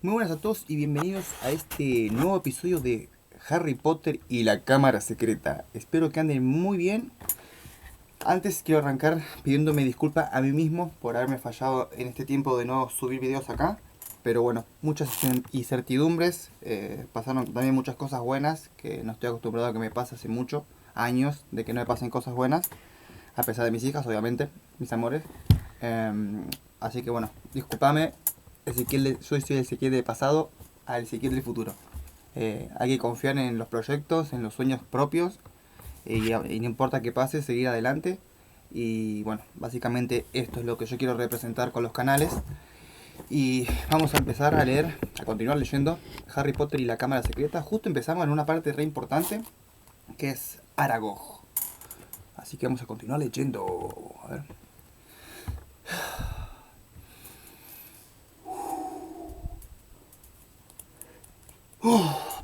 Muy buenas a todos y bienvenidos a este nuevo episodio de Harry Potter y la Cámara Secreta. Espero que anden muy bien. Antes quiero arrancar pidiéndome disculpas a mí mismo por haberme fallado en este tiempo de no subir videos acá. Pero bueno, muchas incertidumbres, pasaron también muchas cosas buenas que no estoy acostumbrado a que me pase hace muchos años de que no me pasen cosas buenas. A pesar de mis hijas, obviamente, mis amores. Así que bueno, discúlpame, yo soy Ezequiel del pasado al Ezequiel del futuro. Hay que confiar en los proyectos, en los sueños propios y no importa qué pase, seguir adelante. Y bueno, básicamente esto es lo que yo quiero representar con los canales. Y vamos a empezar a leer, a continuar leyendo Harry Potter y la Cámara Secreta. Justo empezamos en una parte re importante que es Aragog. Así que vamos a continuar leyendo. A ver.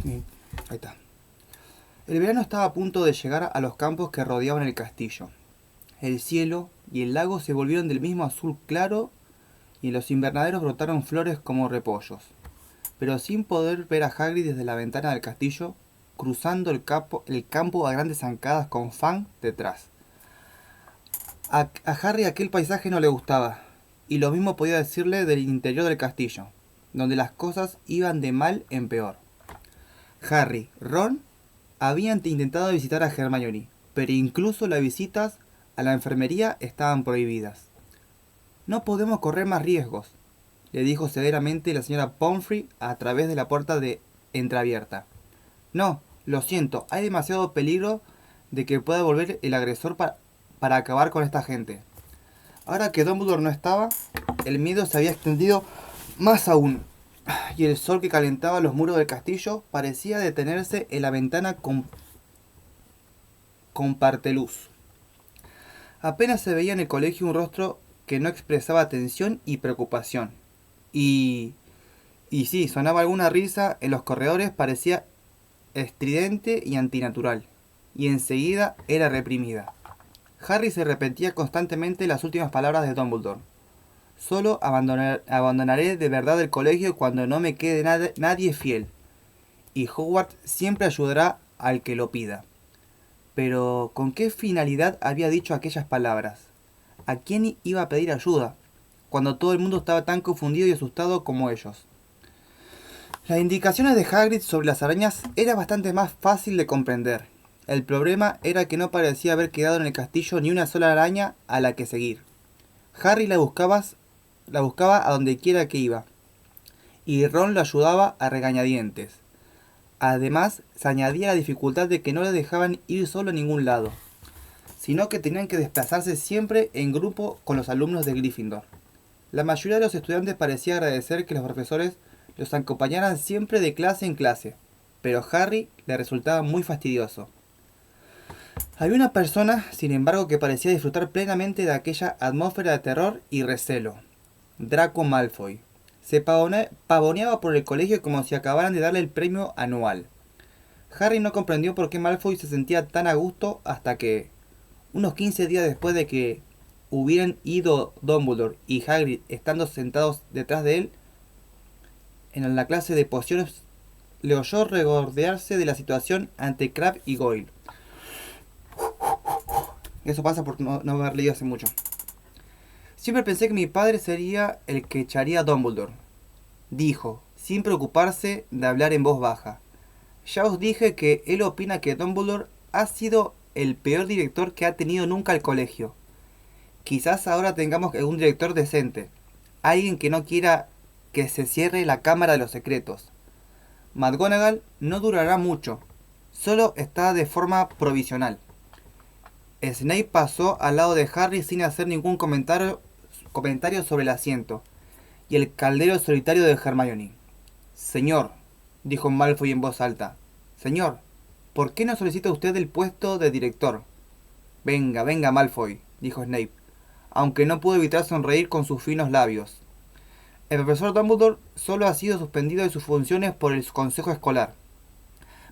Bien, ahí está. El verano estaba a punto de llegar a los campos que rodeaban el castillo. El cielo y el lago se volvieron del mismo azul claro y en los invernaderos brotaron flores como repollos. Pero sin poder ver a Hagrid desde la ventana del castillo, cruzando el campo a grandes zancadas con Fang detrás. A Harry aquel paisaje no le gustaba, y lo mismo podía decirle del interior del castillo, donde las cosas iban de mal en peor. Harry, Ron habían intentado visitar a Hermione, pero incluso las visitas a la enfermería estaban prohibidas. No podemos correr más riesgos, le dijo severamente la señora Pomfrey a través de la puerta de entreabierta. No, lo siento, hay demasiado peligro de que pueda volver el agresor para acabar con esta gente. Ahora que Dumbledore no estaba, el miedo se había extendido más aún, y el sol que calentaba los muros del castillo parecía detenerse en la ventana con parteluz. Apenas se veía en el colegio un rostro que no expresaba tensión y preocupación. Y sí, sonaba alguna risa en los corredores, parecía estridente y antinatural, y enseguida era reprimida. Harry se repetía constantemente las últimas palabras de Dumbledore. Solo abandonaré de verdad el colegio cuando no me quede nadie fiel. Y Hogwarts siempre ayudará al que lo pida. Pero, ¿con qué finalidad había dicho aquellas palabras? ¿A quién iba a pedir ayuda? Cuando todo el mundo estaba tan confundido y asustado como ellos. Las indicaciones de Hagrid sobre las arañas era bastante más fácil de comprender. El problema era que no parecía haber quedado en el castillo ni una sola araña a la que seguir. Harry la buscaba a donde quiera que iba, y Ron lo ayudaba a regañadientes. Además, se añadía la dificultad de que no le dejaban ir solo a ningún lado, sino que tenían que desplazarse siempre en grupo con los alumnos de Gryffindor. La mayoría de los estudiantes parecía agradecer que los profesores los acompañaran siempre de clase en clase, pero a Harry le resultaba muy fastidioso. Había una persona, sin embargo, que parecía disfrutar plenamente de aquella atmósfera de terror y recelo. Draco Malfoy. Se pavoneaba por el colegio como si acabaran de darle el premio anual. Harry no comprendió por qué Malfoy se sentía tan a gusto hasta que, unos 15 días después de que hubieran ido Dumbledore y Hagrid estando sentados detrás de él, en la clase de pociones, le oyó regordearse de la situación ante Crabbe y Goyle. Eso pasa por no haber leído hace mucho. Siempre pensé que mi padre sería el que echaría a Dumbledore, dijo, sin preocuparse de hablar en voz baja. Ya os dije que él opina que Dumbledore ha sido el peor director que ha tenido nunca el colegio. Quizás ahora tengamos un director decente, alguien que no quiera que se cierre la Cámara de los Secretos. McGonagall no durará mucho, solo está de forma provisional. Snape pasó al lado de Harry sin hacer ningún comentario sobre el asiento y el caldero solitario de Hermione. Señor, dijo Malfoy en voz alta. Señor, ¿por qué no solicita usted el puesto de director? Venga, venga, Malfoy, dijo Snape, aunque no pudo evitar sonreír con sus finos labios. El profesor Dumbledore solo ha sido suspendido de sus funciones por el consejo escolar.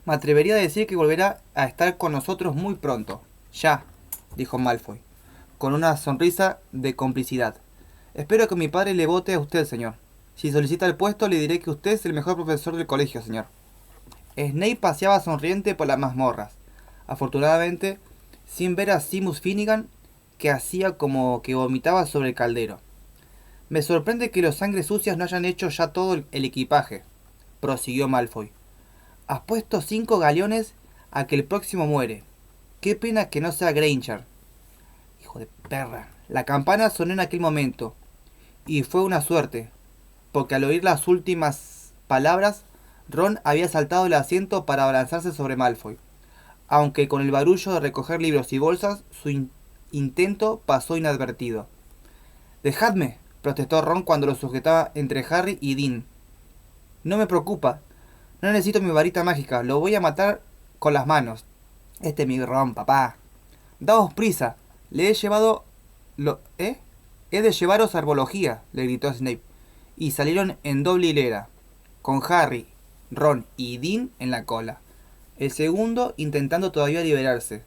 Me atrevería a decir que volverá a estar con nosotros muy pronto. Ya, dijo Malfoy, con una sonrisa de complicidad. Espero que mi padre le vote a usted, señor. Si solicita el puesto, le diré que usted es el mejor profesor del colegio, señor. Snape paseaba sonriente por las mazmorras, afortunadamente sin ver a Seamus Finnegan, que hacía como que vomitaba sobre el caldero. Me sorprende que los sangres sucias no hayan hecho ya todo el equipaje, prosiguió Malfoy. Has puesto 5 galeones a que el próximo muere. Qué pena que no sea Granger. Hijo de perra. La campana sonó en aquel momento, y fue una suerte, porque al oír las últimas palabras, Ron había saltado del asiento para abalanzarse sobre Malfoy. Aunque con el barullo de recoger libros y bolsas, su intento pasó inadvertido. Dejadme, protestó Ron cuando lo sujetaba entre Harry y Dean. No me preocupa. No necesito mi varita mágica. Lo voy a matar con las manos. Este es mi Ron, papá. Daos prisa. Le he llevado... He de llevaros a herbología, le gritó Snape. Y salieron en doble hilera, con Harry, Ron y Dean en la cola. El segundo intentando todavía liberarse.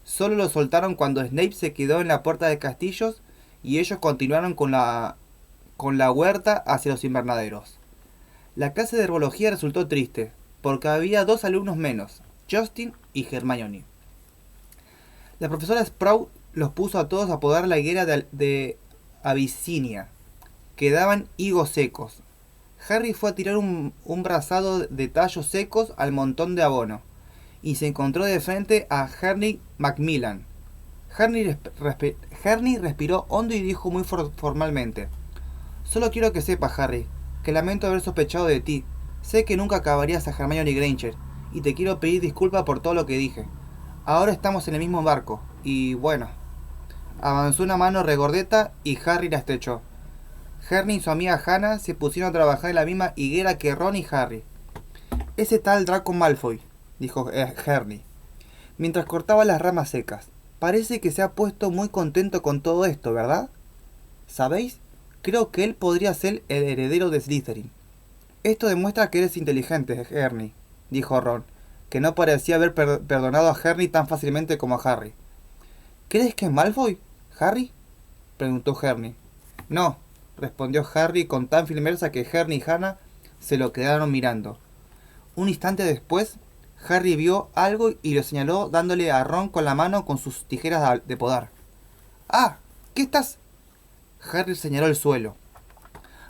Solo lo soltaron cuando Snape se quedó en la puerta de castillos y ellos continuaron con la huerta hacia los invernaderos. La clase de herbología resultó triste, porque había 2 alumnos menos, Justin y Hermione. La profesora Sprout los puso a todos a podar la higuera de Abisinia, que daban higos secos. Harry fue a tirar un brazado de tallos secos al montón de abono, y se encontró de frente a Hermione Macmillan. Hermione respiró hondo y dijo muy formalmente: Solo quiero que sepas, Harry, que lamento haber sospechado de ti. Sé que nunca acabarías a Hermione Granger, y te quiero pedir disculpas por todo lo que dije. Ahora estamos en el mismo barco, y bueno. Avanzó una mano regordeta y Harry la estrechó. Hermione y su amiga Hannah se pusieron a trabajar en la misma higuera que Ron y Harry. Ese tal Draco Malfoy, dijo Hermione, mientras cortaba las ramas secas. Parece que se ha puesto muy contento con todo esto, ¿verdad? ¿Sabéis? Creo que él podría ser el heredero de Slytherin. Esto demuestra que eres inteligente, Hermione, dijo Ron, que no parecía haber perdonado a Hermione tan fácilmente como a Harry. ¿Crees que es Malfoy, Harry?, preguntó Hermione. No, respondió Harry con tan firmeza que Hermione y Hannah se lo quedaron mirando. Un instante después, Harry vio algo y lo señaló dándole a Ron con la mano con sus tijeras de podar. ¡Ah! ¿Qué estás...? Harry señaló el suelo.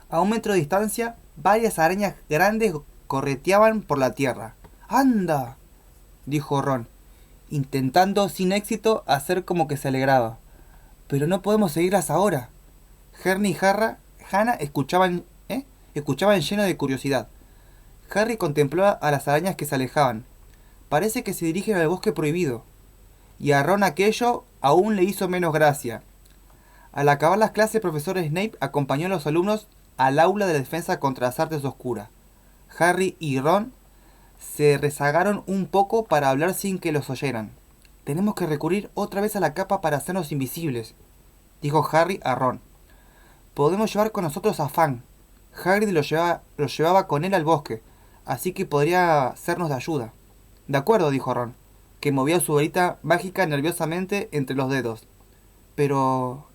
A 1 metro de distancia, varias arañas grandes correteaban por la tierra. ¡Anda!, dijo Ron, intentando sin éxito hacer como que se alegraba. Pero no podemos seguirlas ahora. Hermione y Hannah escuchaban lleno de curiosidad. Harry contempló a las arañas que se alejaban. Parece que se dirigen al bosque prohibido. Y a Ron aquello aún le hizo menos gracia. Al acabar las clases, el profesor Snape acompañó a los alumnos al aula de defensa contra las artes oscuras. Harry y Ron se rezagaron un poco para hablar sin que los oyeran. Tenemos que recurrir otra vez a la capa para hacernos invisibles, dijo Harry a Ron. Podemos llevar con nosotros a Fang. Hagrid lo llevaba con él al bosque, así que podría sernos de ayuda. De acuerdo, dijo Ron, que movía su varita mágica nerviosamente entre los dedos. Pero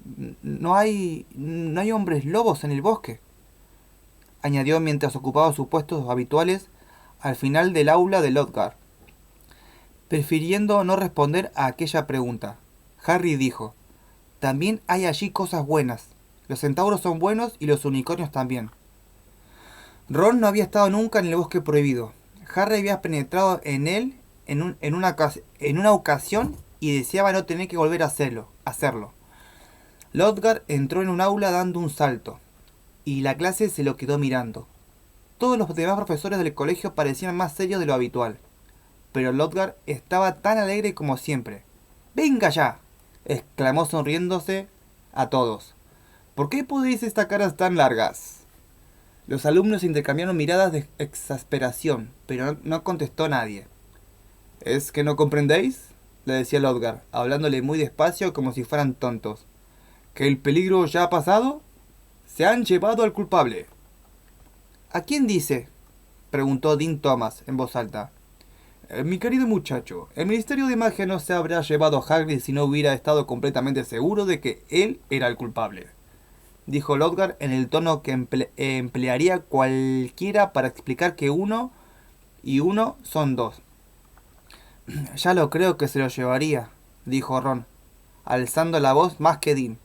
no hay hombres lobos en el bosque, añadió mientras ocupaba sus puestos habituales al final del aula de Lodgar. Prefiriendo no responder a aquella pregunta, Harry dijo: También hay allí cosas buenas. Los centauros son buenos y los unicornios también. Ron no había estado nunca en el bosque prohibido. Harry había penetrado en él en una ocasión y deseaba no tener que volver a hacerlo. Lodgar entró en un aula dando un salto, y la clase se lo quedó mirando. Todos los demás profesores del colegio parecían más serios de lo habitual, pero Lodgar estaba tan alegre como siempre. ¡Venga ya!, exclamó sonriéndose a todos. ¿Por qué podéis estas caras tan largas? Los alumnos intercambiaron miradas de exasperación, pero no contestó nadie. ¿Es que no comprendéis?, le decía Lodgar, hablándole muy despacio como si fueran tontos. ¿Que el peligro ya ha pasado? Se han llevado al culpable. ¿A quién dice?, preguntó Dean Thomas en voz alta. Mi querido muchacho, el Ministerio de Magia no se habría llevado a Hagrid si no hubiera estado completamente seguro de que él era el culpable. dijo Lodgar en el tono que emplearía cualquiera para explicar que uno y uno son dos. Ya lo creo que se lo llevaría, dijo Ron, alzando la voz más que Dean.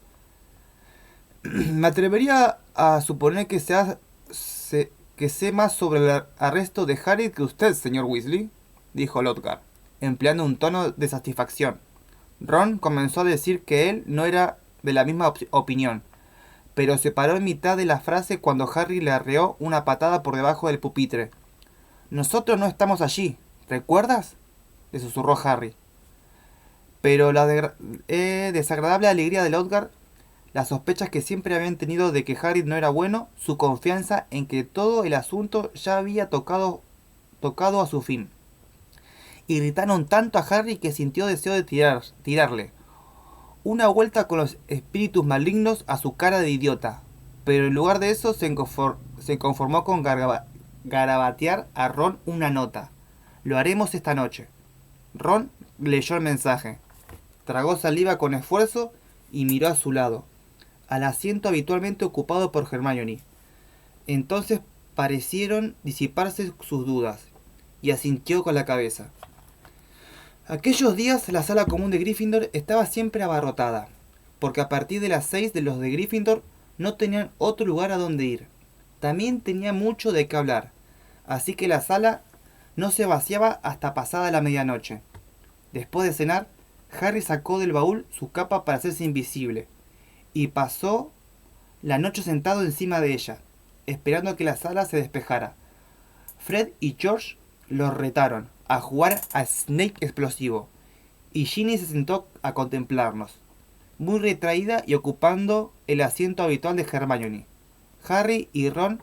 Me atrevería a suponer que sé más sobre el arresto de Harry que usted, señor Weasley, dijo Lodgar, empleando un tono de satisfacción. Ron comenzó a decir que él no era de la misma opinión, pero se paró en mitad de la frase cuando Harry le arreó una patada por debajo del pupitre. Nosotros no estamos allí, ¿recuerdas? Le susurró Harry. Pero la desagradable alegría de Lodgar, las sospechas que siempre habían tenido de que Harry no era bueno, su confianza en que todo el asunto ya había tocado a su fin, irritaron tanto a Harry que sintió deseo de tirarle una vuelta con los espíritus malignos a su cara de idiota, pero en lugar de eso se conformó con garabatear a Ron una nota. Lo haremos esta noche. Ron leyó el mensaje, tragó saliva con esfuerzo y miró a su lado, al asiento habitualmente ocupado por Hermione. Entonces parecieron disiparse sus dudas, y asintió con la cabeza. Aquellos días la sala común de Gryffindor estaba siempre abarrotada, porque a partir de las 6 de los de Gryffindor no tenían otro lugar a donde ir. También tenía mucho de qué hablar, así que la sala no se vaciaba hasta pasada la medianoche. Después de cenar, Harry sacó del baúl su capa para hacerse invisible, y pasó la noche sentado encima de ella, esperando a que la sala se despejara. Fred y George los retaron a jugar a Snake explosivo, y Ginny se sentó a contemplarnos, muy retraída y ocupando el asiento habitual de Hermione. Harry y Ron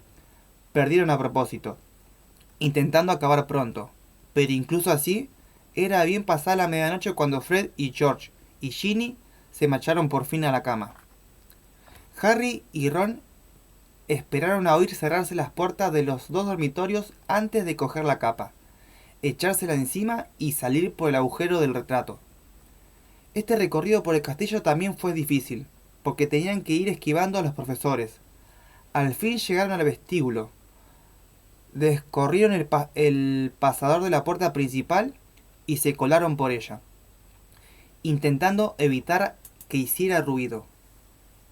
perdieron a propósito, intentando acabar pronto, pero incluso así, era bien pasada la medianoche cuando Fred y George y Ginny se marcharon por fin a la cama. Harry y Ron esperaron a oír cerrarse las puertas de los dos dormitorios antes de coger la capa, echársela encima y salir por el agujero del retrato. Este recorrido por el castillo también fue difícil, porque tenían que ir esquivando a los profesores. Al fin llegaron al vestíbulo, descorrieron el pasador de la puerta principal y se colaron por ella, intentando evitar que hiciera ruido,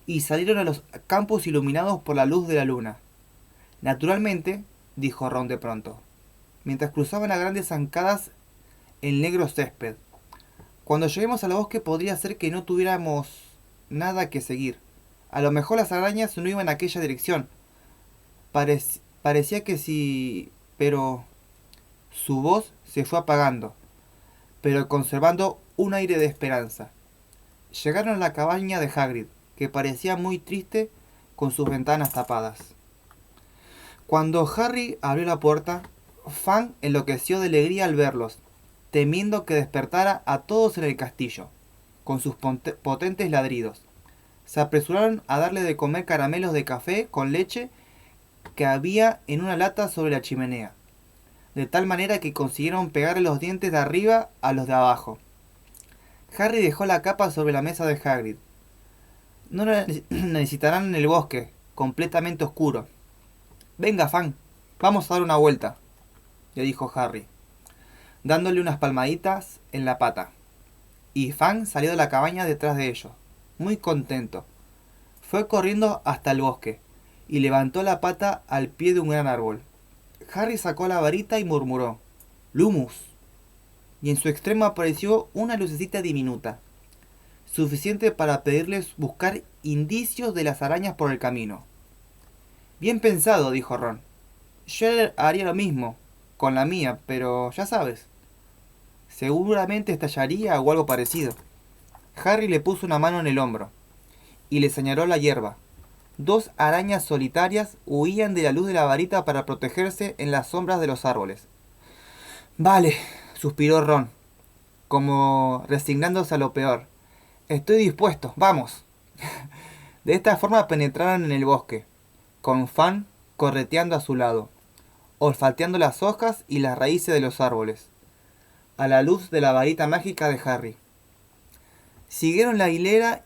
y salieron a los campos iluminados por la luz de la luna. Naturalmente, dijo Ron de pronto, mientras cruzaban a grandes zancadas el negro césped. Cuando lleguemos al bosque podría ser que no tuviéramos nada que seguir. A lo mejor las arañas no iban en aquella dirección. Parecía que sí, pero su voz se fue apagando, pero conservando un aire de esperanza. Llegaron a la cabaña de Hagrid, que parecía muy triste con sus ventanas tapadas. Cuando Harry abrió la puerta, Fang enloqueció de alegría al verlos, temiendo que despertara a todos en el castillo, con sus potentes ladridos. Se apresuraron a darle de comer caramelos de café con leche que había en una lata sobre la chimenea, de tal manera que consiguieron pegarle los dientes de arriba a los de abajo. Harry dejó la capa sobre la mesa de Hagrid. No la necesitarán en el bosque, completamente oscuro. Venga, Fang, vamos a dar una vuelta, le dijo Harry, dándole unas palmaditas en la pata. Y Fang salió de la cabaña detrás de ellos, muy contento. Fue corriendo hasta el bosque y levantó la pata al pie de un gran árbol. Harry sacó la varita y murmuró: «Lumus», y en su extremo apareció una lucecita diminuta, suficiente para pedirles buscar indicios de las arañas por el camino. «Bien pensado», dijo Ron. «Yo haría lo mismo con la mía, pero ya sabes, seguramente estallaría o algo parecido». Harry le puso una mano en el hombro y le señaló la hierba. Dos arañas solitarias huían de la luz de la varita para protegerse en las sombras de los árboles. «Vale», suspiró Ron, como resignándose a lo peor. «Estoy dispuesto, vamos». De esta forma penetraron en el bosque, con Fang correteando a su lado, olfateando las hojas y las raíces de los árboles, a la luz de la varita mágica de Harry. Siguieron la hilera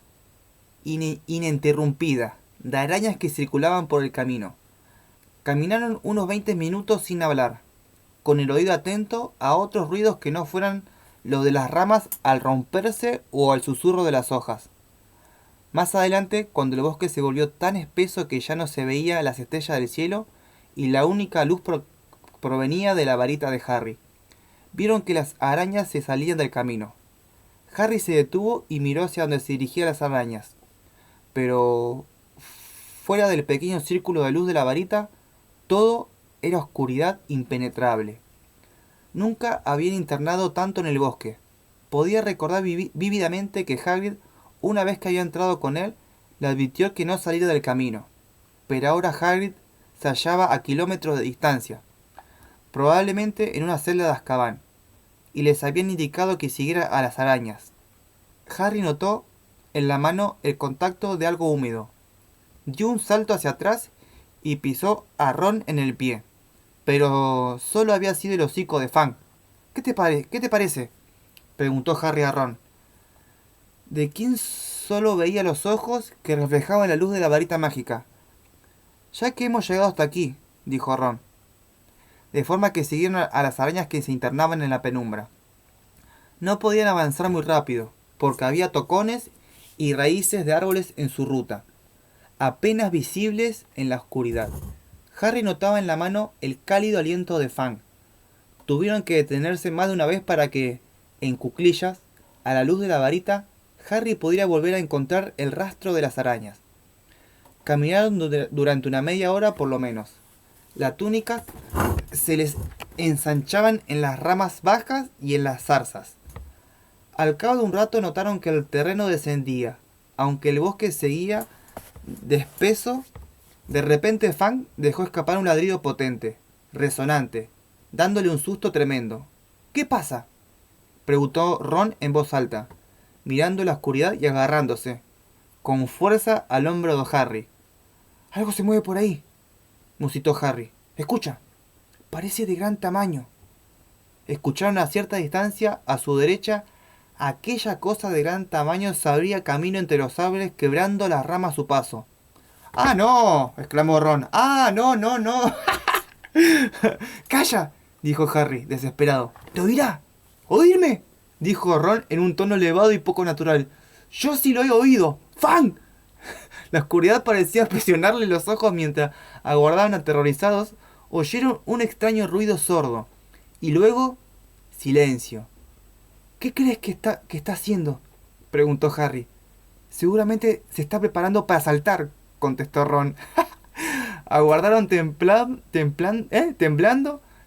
ininterrumpida, de arañas que circulaban por el camino. Caminaron unos 20 minutos sin hablar, con el oído atento a otros ruidos que no fueran los de las ramas al romperse o al susurro de las hojas. Más adelante, cuando el bosque se volvió tan espeso que ya no se veía las estrellas del cielo y la única luz provenía de la varita de Harry, vieron que las arañas se salían del camino. Harry se detuvo y miró hacia donde se dirigían las arañas, pero fuera del pequeño círculo de luz de la varita, todo era oscuridad impenetrable. Nunca habían internado tanto en el bosque. Podía recordar vívidamente que Hagrid, una vez que había entrado con él, le advirtió que no saliera del camino. Pero ahora Hagrid se hallaba a kilómetros de distancia, probablemente en una celda de Azkaban, y les habían indicado que siguiera a las arañas. Harry notó en la mano el contacto de algo húmedo. Dio un salto hacia atrás y pisó a Ron en el pie. Pero solo había sido el hocico de Fang. ¿Qué te parece? Preguntó Harry a Ron, de quien solo veía los ojos que reflejaban la luz de la varita mágica. Ya que hemos llegado hasta aquí, dijo Ron, de forma que siguieron a las arañas que se internaban en la penumbra. No podían avanzar muy rápido, porque había tocones y raíces de árboles en su ruta, apenas visibles en la oscuridad. Harry notaba en la mano el cálido aliento de Fang. Tuvieron que detenerse más de una vez para que, en cuclillas, a la luz de la varita, Harry pudiera volver a encontrar el rastro de las arañas. Caminaron durante una media hora por lo menos. Las túnicas se les ensanchaban en las ramas bajas y en las zarzas. Al cabo de un rato notaron que el terreno descendía, aunque el bosque seguía de espeso. De repente Fang dejó escapar un ladrido potente, resonante, dándole un susto tremendo. ¿Qué pasa?, preguntó Ron en voz alta, mirando la oscuridad y agarrándose con fuerza al hombro de Harry. Algo se mueve por ahí, musitó Harry. Escucha, parece de gran tamaño. Escucharon a cierta distancia, a su derecha, aquella cosa de gran tamaño se abría camino entre los árboles, quebrando las ramas a su paso. ¡Ah, no!, exclamó Ron. ¡Ah, no, no, no! ¡Calla!, dijo Harry, desesperado. ¿Te oirá? ¿Oírme?, dijo Ron en un tono elevado y poco natural. ¡Yo sí lo he oído! ¡Fang! La oscuridad parecía presionarle los ojos mientras aguardaban aterrorizados. Oyeron un extraño ruido sordo. Y luego, silencio. ¿Qué crees que está haciendo?, preguntó Harry. Seguramente se está preparando para saltar, contestó Ron. Aguardaron temblando,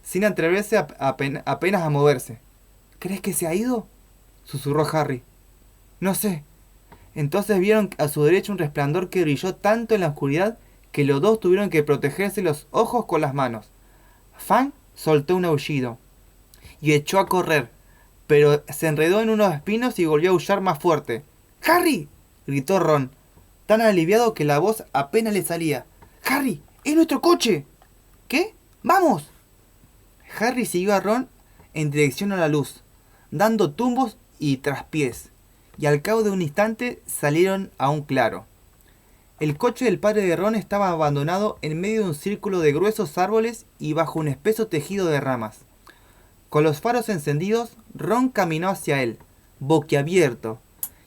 sin atreverse apenas a moverse. ¿Crees que se ha ido?, susurró Harry. No sé. Entonces vieron a su derecha un resplandor que brilló tanto en la oscuridad que los dos tuvieron que protegerse los ojos con las manos. Fang soltó un aullido y echó a correr, pero se enredó en unos espinos y volvió a aullar más fuerte. ¡Harry!, gritó Ron, tan aliviado que la voz apenas le salía. ¡Harry! ¡Es nuestro coche! ¿Qué? ¡Vamos! Harry siguió a Ron en dirección a la luz, dando tumbos y traspiés, y al cabo de un instante salieron a un claro. El coche del padre de Ron estaba abandonado en medio de un círculo de gruesos árboles y bajo un espeso tejido de ramas. Con los faros encendidos, Ron caminó hacia él, boquiabierto,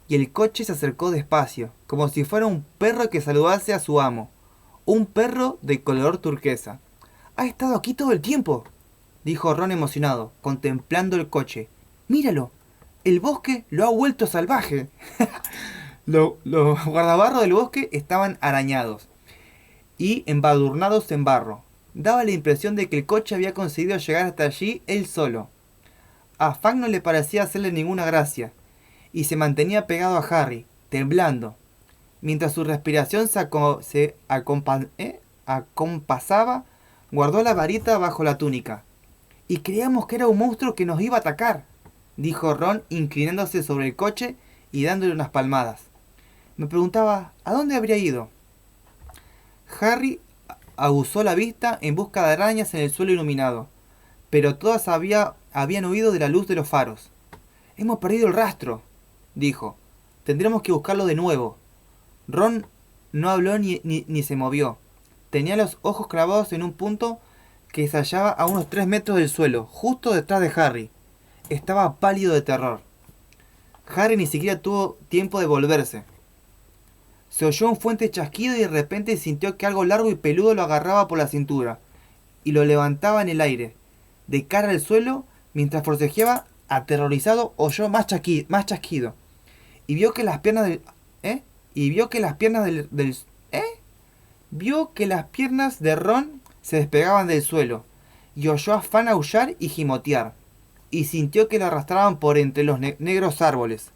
y el coche se acercó despacio, como si fuera un perro que saludase a su amo. Un perro de color turquesa. «Ha estado aquí todo el tiempo», dijo Ron emocionado, contemplando el coche. «Míralo, el bosque lo ha vuelto salvaje». Los guardabarros del bosque estaban arañados y embadurnados en barro. Daba la impresión de que el coche había conseguido llegar hasta allí él solo. A Fang no le parecía hacerle ninguna gracia, y se mantenía pegado a Harry, temblando, mientras su respiración se acompasaba. Guardó la varita bajo la túnica. «Y creíamos que era un monstruo que nos iba a atacar», dijo Ron, inclinándose sobre el coche y dándole unas palmadas. Me preguntaba, ¿a dónde habría ido? Harry aguzó la vista en busca de arañas en el suelo iluminado, pero todas habían huido de la luz de los faros. «Hemos perdido el rastro», dijo. «Tendremos que buscarlo de nuevo». Ron No habló ni se movió. Tenía los ojos clavados en un punto que se hallaba a unos 3 metros del suelo, justo detrás de Harry. Estaba pálido de terror. Harry ni siquiera tuvo tiempo de volverse. Se oyó un fuerte chasquido y de repente sintió que algo largo y peludo lo agarraba por la cintura y lo levantaba en el aire, de cara al suelo, mientras forcejeaba, aterrorizado, oyó más chasquido. Y vio que las piernas del... ¿Eh? Y vio que las piernas ¿Eh? Vio que las piernas de Ron se despegaban del suelo, y oyó a Fan aullar y gimotear, y sintió que lo arrastraban por entre los negros árboles.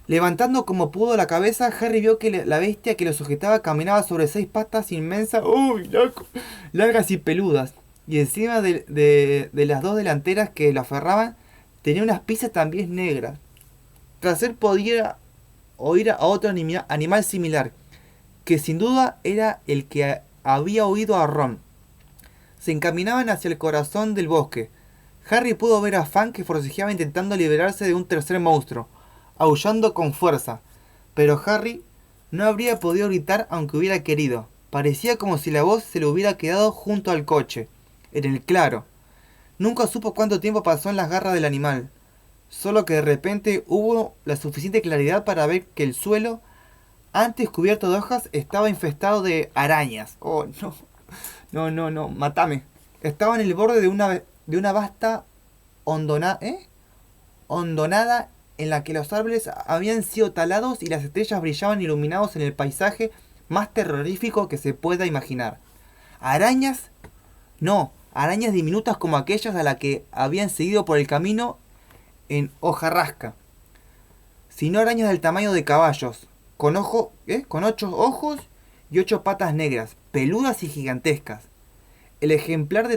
Levantando como pudo la cabeza, Harry vio que la bestia que lo sujetaba caminaba sobre 6 patas inmensas, ¡uy, loco!, largas y peludas, y encima de las dos delanteras que lo aferraban tenía unas pisas también negras. Tras él podía oír a otro animal similar, que sin duda era el que había oído a Ron. Se encaminaban hacia el corazón del bosque. Harry pudo ver a Fan que forcejeaba intentando liberarse de un tercer monstruo, aullando con fuerza. Pero Harry no habría podido gritar aunque hubiera querido. Parecía como si la voz se le hubiera quedado junto al coche, en el claro. Nunca supo cuánto tiempo pasó en las garras del animal. Solo que de repente hubo la suficiente claridad para ver que el suelo, antes cubierto de hojas, estaba infestado de arañas. Oh, no. No, matame. Estaba en el borde de una vasta hondonada en la que los árboles habían sido talados y las estrellas brillaban iluminados en el paisaje más terrorífico que se pueda imaginar. ¿Arañas? No, arañas diminutas como aquellas a las que habían seguido por el camino en hojarasca, sino arañas del tamaño de caballos, con 8 ojos y 8 patas negras, peludas y gigantescas. El ejemplar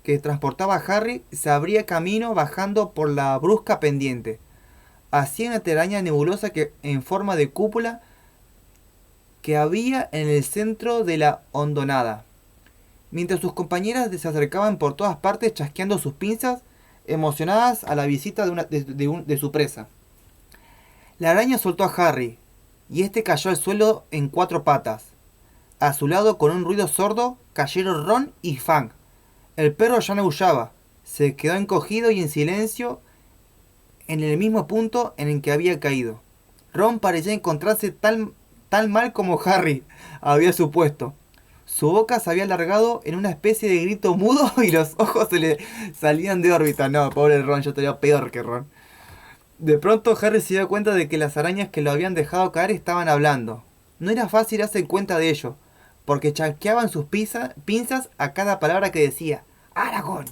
que transportaba a Harry se abría camino bajando por la brusca pendiente. Hacía una telaraña nebulosa en forma de cúpula que había en el centro de la hondonada, mientras sus compañeras se acercaban por todas partes chasqueando sus pinzas, emocionadas a la visita de su presa. La araña soltó a Harry, y este cayó al suelo en 4 patas. A su lado, con un ruido sordo, cayeron Ron y Fang. El perro ya no aullaba, se quedó encogido y en silencio en el mismo punto en el que había caído. Ron parecía encontrarse tan mal como Harry había supuesto. Su boca se había alargado en una especie de grito mudo y los ojos se le salían de órbita. No, pobre Ron, yo estaría peor que Ron. De pronto Harry se dio cuenta de que las arañas que lo habían dejado caer estaban hablando. No era fácil darse cuenta de ello, porque chasqueaban sus pinzas a cada palabra que decía. Aragorn,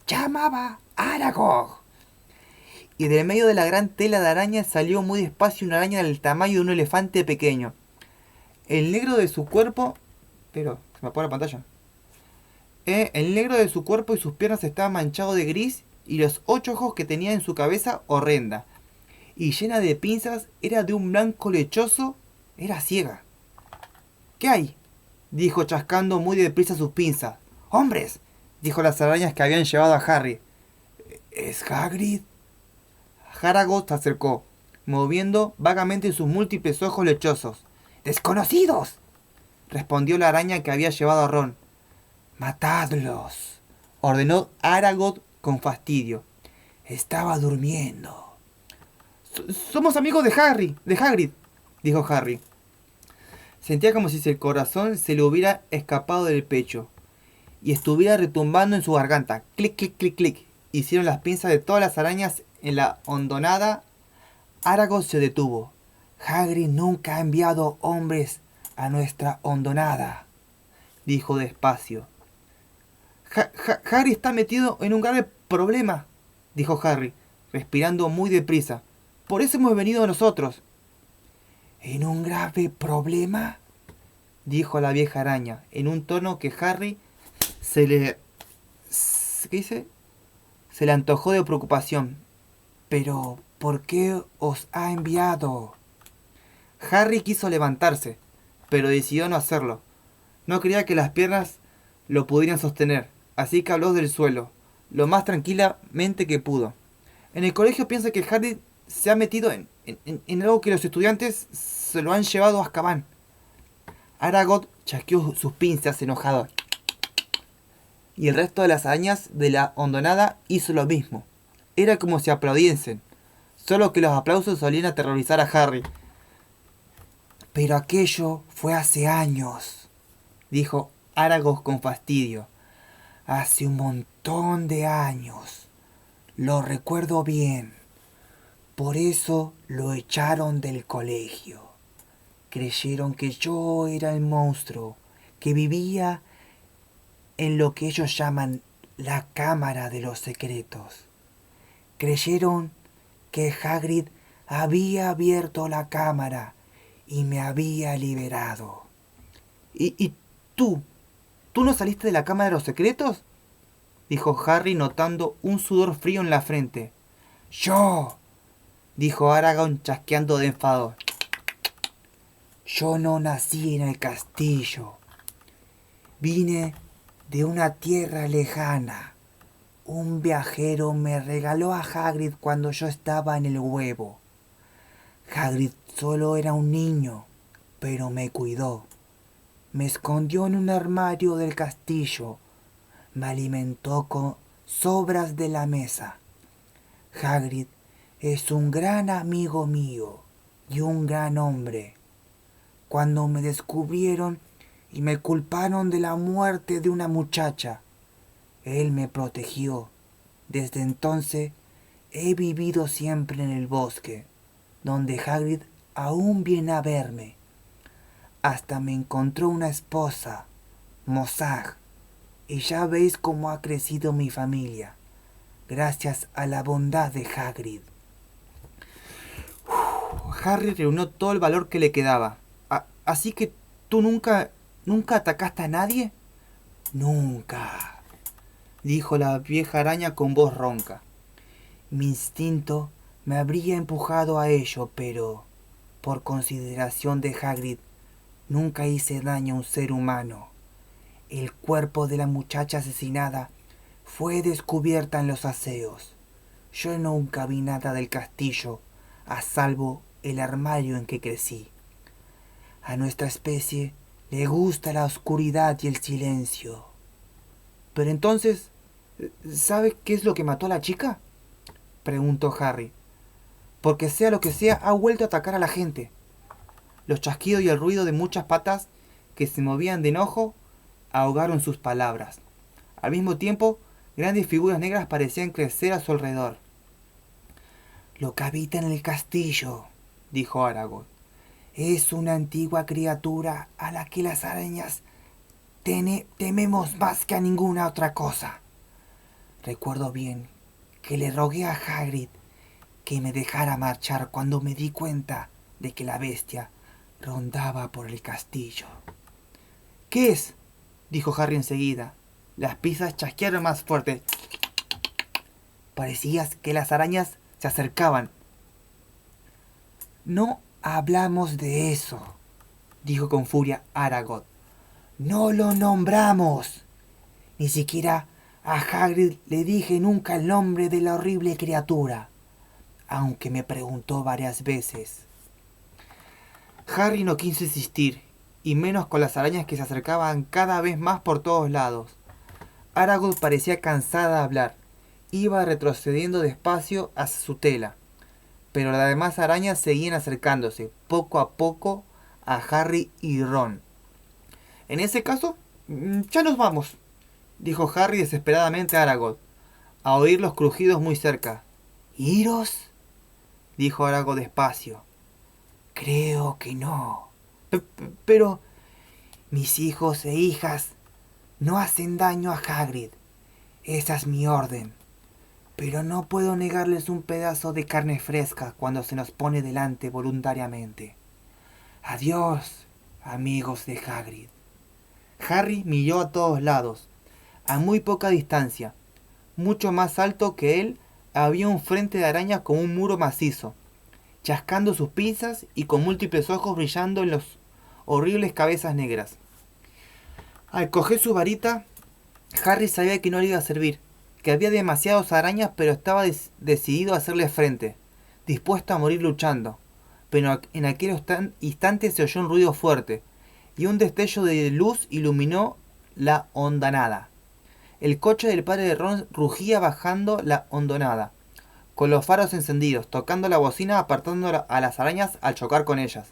llamaba Aragorn. Y del medio de la gran tela de arañas salió muy despacio una araña del tamaño de un elefante pequeño. El negro de su cuerpo... Pero, se me apagó la pantalla. El negro de su cuerpo y sus piernas estaban manchados de gris y los 8 ojos que tenía en su cabeza horrenda. Y llena de pinzas, era de un blanco lechoso, era ciega. ¿Qué hay?, dijo chascando muy deprisa sus pinzas. ¡Hombres!, dijo las arañas que habían llevado a Harry. ¿Es Hagrid? Haragod se acercó, moviendo vagamente sus múltiples ojos lechosos. ¡Desconocidos!, respondió la araña que había llevado a Ron. «Matadlos», ordenó Aragog con fastidio. «Estaba durmiendo». «Somos amigos de Hagrid», dijo Harry. Sentía como si el corazón se le hubiera escapado del pecho y estuviera retumbando en su garganta. Clic, clic, clic, clic. Hicieron las pinzas de todas las arañas en la hondonada. Aragog se detuvo. «Hagrid nunca ha enviado hombres a nuestra hondonada», dijo despacio. «Harry está metido en un grave problema», dijo Harry, respirando muy deprisa. «Por eso hemos venido nosotros». «¿En un grave problema?», dijo la vieja araña, en un tono que Harry se le antojó de preocupación. «¿Pero por qué os ha enviado?». Harry quiso levantarse, pero decidió no hacerlo. No creía que las piernas lo pudieran sostener, así que habló del suelo, lo más tranquilamente que pudo. En el colegio piensa que Harry se ha metido en algo que los estudiantes se lo han llevado a Azkaban. Aragog chasqueó sus pinzas enojado, y el resto de las arañas de la hondonada hizo lo mismo. Era como si aplaudiesen, solo que los aplausos solían aterrorizar a Harry. Pero aquello fue hace años, dijo Aragog con fastidio. Hace un montón de años. Lo recuerdo bien. Por eso lo echaron del colegio. Creyeron que yo era el monstruo que vivía en lo que ellos llaman la Cámara de los Secretos. Creyeron que Hagrid había abierto la cámara y me había liberado. ¿Y tú? ¿Tú no saliste de la Cámara de los Secretos?, dijo Harry notando un sudor frío en la frente. ¡Yo!, dijo Aragorn chasqueando de enfado. Yo no nací en el castillo. Vine de una tierra lejana. Un viajero me regaló a Hagrid cuando yo estaba en el huevo. Hagrid solo era un niño, pero me cuidó. Me escondió en un armario del castillo. Me alimentó con sobras de la mesa. Hagrid es un gran amigo mío y un gran hombre. Cuando me descubrieron y me culparon de la muerte de una muchacha, él me protegió. Desde entonces he vivido siempre en el bosque, donde Hagrid aún viene a verme. Hasta me encontró una esposa, Mozag, y ya veis cómo ha crecido mi familia, gracias a la bondad de Hagrid. Harry reunió todo el valor que le quedaba. ¿Así que tú nunca atacaste a nadie? Nunca, dijo la vieja araña con voz ronca. Mi instinto me habría empujado a ello, pero por consideración de Hagrid nunca hice daño a un ser humano. El cuerpo de la muchacha asesinada fue descubierta en los aseos. Yo nunca vi nada del castillo, a salvo el armario en que crecí. A nuestra especie le gusta la oscuridad y el silencio. Pero entonces, ¿sabes qué es lo que mató a la chica?, preguntó Harry. Porque sea lo que sea, ha vuelto a atacar a la gente. Los chasquidos y el ruido de muchas patas que se movían de enojo ahogaron sus palabras. Al mismo tiempo, grandes figuras negras parecían crecer a su alrededor. Lo que habita en el castillo, dijo Aragorn, es una antigua criatura a la que las arañas tememos más que a ninguna otra cosa. Recuerdo bien que le rogué a Hagrid que me dejara marchar cuando me di cuenta de que la bestia rondaba por el castillo. ¿Qué es?, dijo Harry enseguida. Las pizzas chasquearon más fuerte. Parecía que las arañas se acercaban. No hablamos de eso, dijo con furia Aragorn. No lo nombramos. Ni siquiera a Hagrid le dije nunca el nombre de la horrible criatura, aunque me preguntó varias veces. Harry no quiso insistir, y menos con las arañas que se acercaban cada vez más por todos lados. Aragorn parecía cansada de hablar. Iba retrocediendo despacio hacia su tela, pero las demás arañas seguían acercándose, poco a poco, a Harry y Ron. En ese caso, ya nos vamos, dijo Harry desesperadamente a Aragorn, a oír los crujidos muy cerca. ¿Iros?, dijo Aragorn despacio. Creo que no. Pero mis hijos e hijas no hacen daño a Hagrid. Esa es mi orden. Pero no puedo negarles un pedazo de carne fresca cuando se nos pone delante voluntariamente. Adiós, amigos de Hagrid. Harry miró a todos lados. A muy poca distancia, mucho más alto que él, había un frente de arañas con un muro macizo, chascando sus pinzas y con múltiples ojos brillando en los horribles cabezas negras. Al coger su varita, Harry sabía que no le iba a servir, que había demasiadas arañas, pero estaba decidido a hacerle frente, dispuesto a morir luchando. Pero en aquel instante se oyó un ruido fuerte, y un destello de luz iluminó la hondonada. El coche del padre de Ron rugía bajando la hondonada, con los faros encendidos, tocando la bocina, apartando a las arañas al chocar con ellas.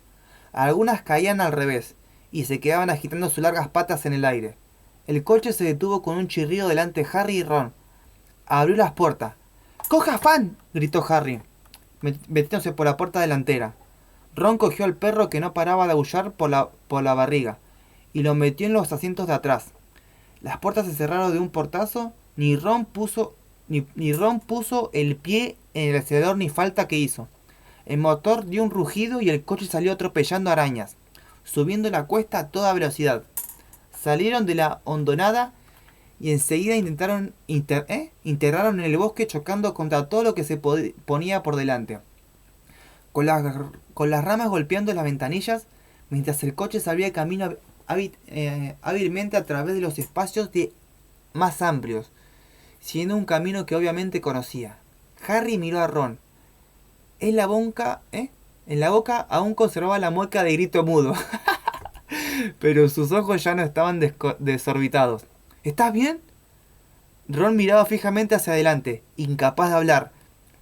Algunas caían al revés y se quedaban agitando sus largas patas en el aire. El coche se detuvo con un chirrido delante de Harry y Ron. Abrió las puertas. ¡Coja Fan! Gritó Harry, metiéndose por la puerta delantera. Ron cogió al perro que no paraba de aullar por la barriga y lo metió en los asientos de atrás. Las puertas se cerraron de un portazo. Ni Ron puso el pie en el acelerador ni falta que hizo. El motor dio un rugido y el coche salió atropellando arañas, subiendo la cuesta a toda velocidad. Salieron de la hondonada y enseguida enterraron en el bosque, chocando contra todo lo que se ponía por delante, con las ramas golpeando las ventanillas, mientras el coche se abría camino hábilmente a través de los espacios más amplios, siguiendo un camino que obviamente conocía. Harry miró a Ron. En la boca aún conservaba la mueca de grito mudo, pero sus ojos ya no estaban desorbitados. ¿Estás bien? Ron miraba fijamente hacia adelante, incapaz de hablar.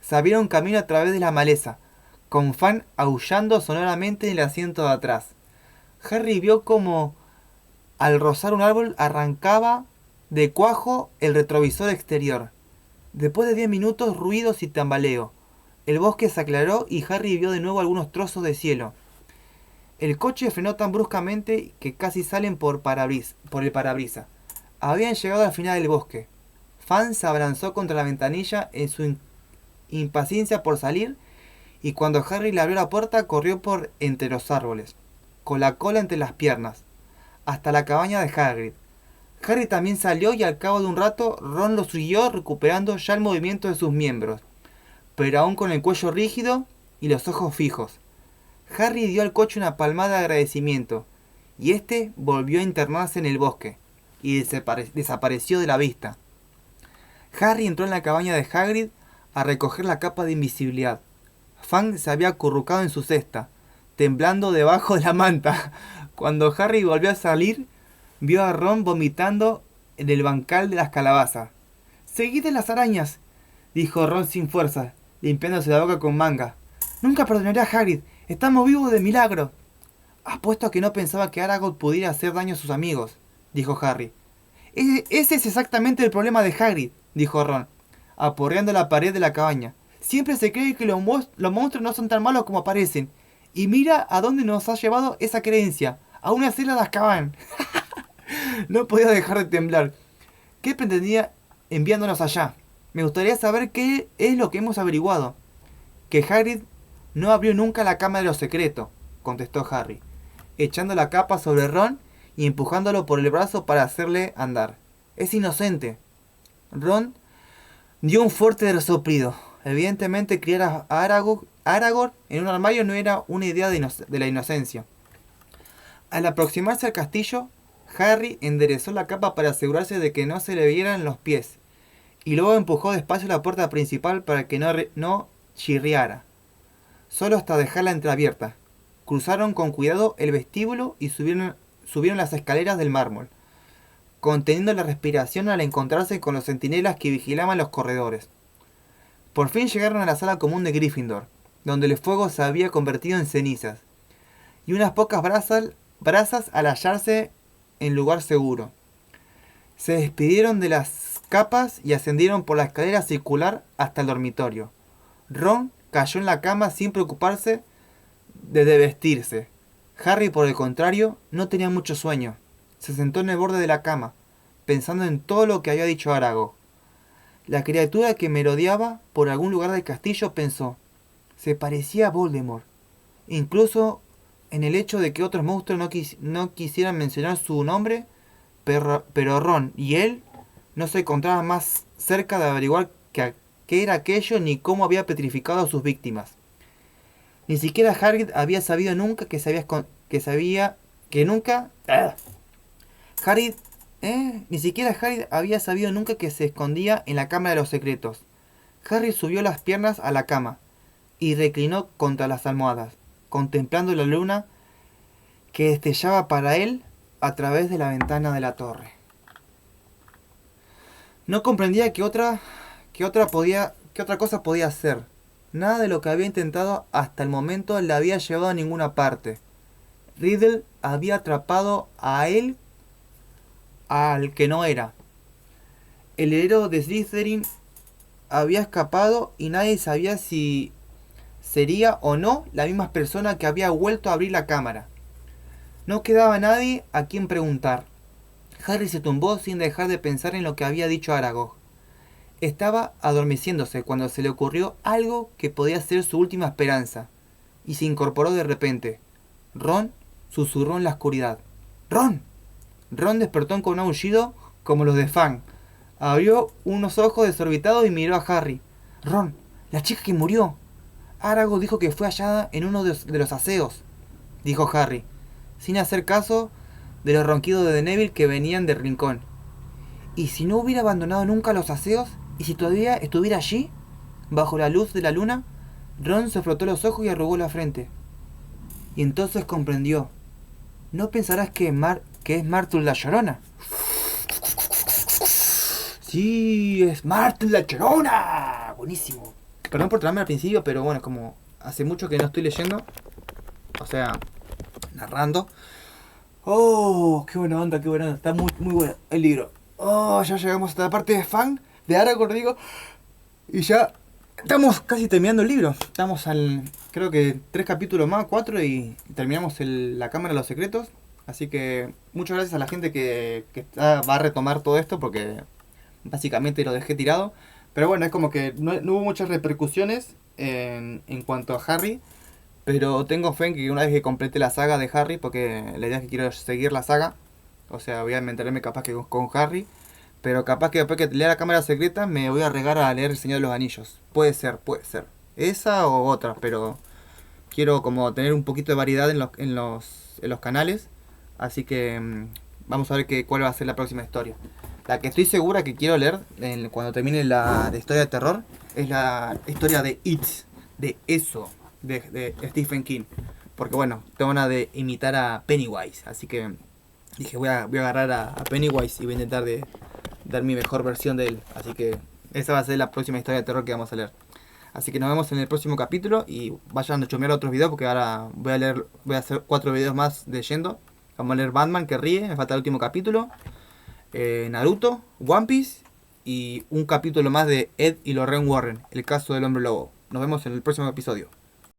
Se abrieron camino a través de la maleza, con Fan aullando sonoramente en el asiento de atrás. Harry vio como, al rozar un árbol, arrancaba de cuajo el retrovisor exterior. Después de 10 minutos, ruidos y tambaleo, el bosque se aclaró y Harry vio de nuevo algunos trozos de cielo. El coche frenó tan bruscamente que casi salen por el parabrisas. Habían llegado al final del bosque. Fan se abalanzó contra la ventanilla en su impaciencia por salir, y cuando Harry le abrió la puerta corrió por entre los árboles, con la cola entre las piernas, hasta la cabaña de Hagrid. Harry también salió y al cabo de un rato Ron lo siguió, recuperando ya el movimiento de sus miembros, pero aún con el cuello rígido y los ojos fijos. Harry dio al coche una palmada de agradecimiento, y este volvió a internarse en el bosque, y desapareció de la vista. Harry entró en la cabaña de Hagrid a recoger la capa de invisibilidad. Fang se había acurrucado en su cesta, temblando debajo de la manta. Cuando Harry volvió a salir, vio a Ron vomitando en el bancal de las calabazas. «¡Seguid de las arañas!», dijo Ron sin fuerza, limpiándose la boca con manga. «Nunca perdonaré a Hagrid. Estamos vivos de milagro». «Apuesto a que no pensaba que Aragog pudiera hacer daño a sus amigos», dijo Harry. «Ese es exactamente el problema de Hagrid», dijo Ron, aporreando la pared de la cabaña. «Siempre se cree que los monstruos no son tan malos como parecen. Y mira a dónde nos ha llevado esa creencia. A una celda de Azkaban». No podía dejar de temblar. ¿Qué pretendía enviándonos allá? Me gustaría saber qué es lo que hemos averiguado. Que Hagrid no abrió nunca la cámara de los secretos, contestó Harry, echando la capa sobre Ron y empujándolo por el brazo para hacerle andar. Es inocente. Ron dio un fuerte resoplido. Evidentemente criar a Aragorn en un armario no era una idea de la inocencia. Al aproximarse al castillo, Harry enderezó la capa para asegurarse de que no se le vieran los pies, y luego empujó despacio la puerta principal para que no chirriara, solo hasta dejarla entreabierta. Cruzaron con cuidado el vestíbulo y subieron las escaleras del mármol, conteniendo la respiración al encontrarse con los centinelas que vigilaban los corredores. Por fin llegaron a la sala común de Gryffindor, donde el fuego se había convertido en cenizas, y unas pocas brasas al hallarse en lugar seguro. Se despidieron de las capas y ascendieron por la escalera circular hasta el dormitorio. Ron cayó en la cama sin preocuparse de vestirse. Harry, por el contrario, no tenía mucho sueño. Se sentó en el borde de la cama, pensando en todo lo que había dicho Aragog. La criatura que merodeaba por algún lugar del castillo pensó, se parecía a Voldemort, incluso en el hecho de que otros monstruos no quisieran mencionar su nombre, pero Ron y él no se encontraban más cerca de averiguar qué era aquello ni cómo había petrificado a sus víctimas. Ni siquiera Hagrid había sabido nunca Ni siquiera Harry había sabido nunca que se escondía en la cámara de los secretos. Harry subió las piernas a la cama y reclinó contra las almohadas, contemplando la luna que destellaba para él a través de la ventana de la torre. No comprendía qué otra cosa podía hacer. Nada de lo que había intentado hasta el momento le había llevado a ninguna parte. Riddle había atrapado a él al que no era. El heredero de Slytherin había escapado y nadie sabía si sería o no la misma persona que había vuelto a abrir la cámara. No quedaba nadie a quien preguntar. Harry se tumbó sin dejar de pensar en lo que había dicho Aragog. Estaba adormeciéndose cuando se le ocurrió algo que podía ser su última esperanza, y se incorporó de repente. Ron susurró en la oscuridad. ¡Ron! Ron despertó con un aullido como los de Fang. Abrió unos ojos desorbitados y miró a Harry. ¡Ron! ¡La chica que murió! Aragog dijo que fue hallada en uno de los aseos, dijo Harry, sin hacer caso de los ronquidos de Neville que venían del rincón. ¿Y si no hubiera abandonado nunca los aseos? ¿Y si todavía estuviera allí? Bajo la luz de la luna, Ron se frotó los ojos y arrugó la frente. Y entonces comprendió. ¿No pensarás que es Myrtle la Llorona? Sí, es Myrtle la Llorona. Buenísimo. Perdón por traerme al principio, pero bueno, como hace mucho que no estoy leyendo, o sea, narrando. Oh, qué buena onda, qué buena onda. Está muy, muy bueno el libro. Oh, ya llegamos hasta la parte de Fang, de Aragorn, digo. Y ya estamos casi terminando el libro. Estamos creo que 3 capítulos más, 4 y terminamos la Cámara de los Secretos. Así que muchas gracias a la gente que va a retomar todo esto porque básicamente lo dejé tirado. Pero bueno, es como que no hubo muchas repercusiones en cuanto a Harry. Pero tengo fe en que una vez que complete la saga de Harry, porque la idea es que quiero seguir la saga, o sea, voy a meterme capaz que con Harry, pero capaz que después que lea la Cámara Secreta me voy a regar a leer El Señor de los Anillos. Puede ser. Esa o otra, pero quiero como tener un poquito de variedad en los canales, así que vamos a ver cuál va a ser la próxima historia. La que estoy segura que quiero leer cuando termine la historia de terror es la historia de It, de eso. De Stephen King, porque bueno, tengo ganas de imitar a Pennywise, así que dije voy a agarrar a Pennywise y voy a intentar de dar mi mejor versión de él, así que esa va a ser la próxima historia de terror que vamos a leer. Así que nos vemos en el próximo capítulo y vayan a chumear otros videos porque ahora voy a hacer 4 videos más leyendo. Vamos a leer Batman que ríe, me falta el último capítulo, Naruto, One Piece y un capítulo más de Ed y Lorraine Warren, el caso del hombre lobo. Nos vemos en el próximo episodio.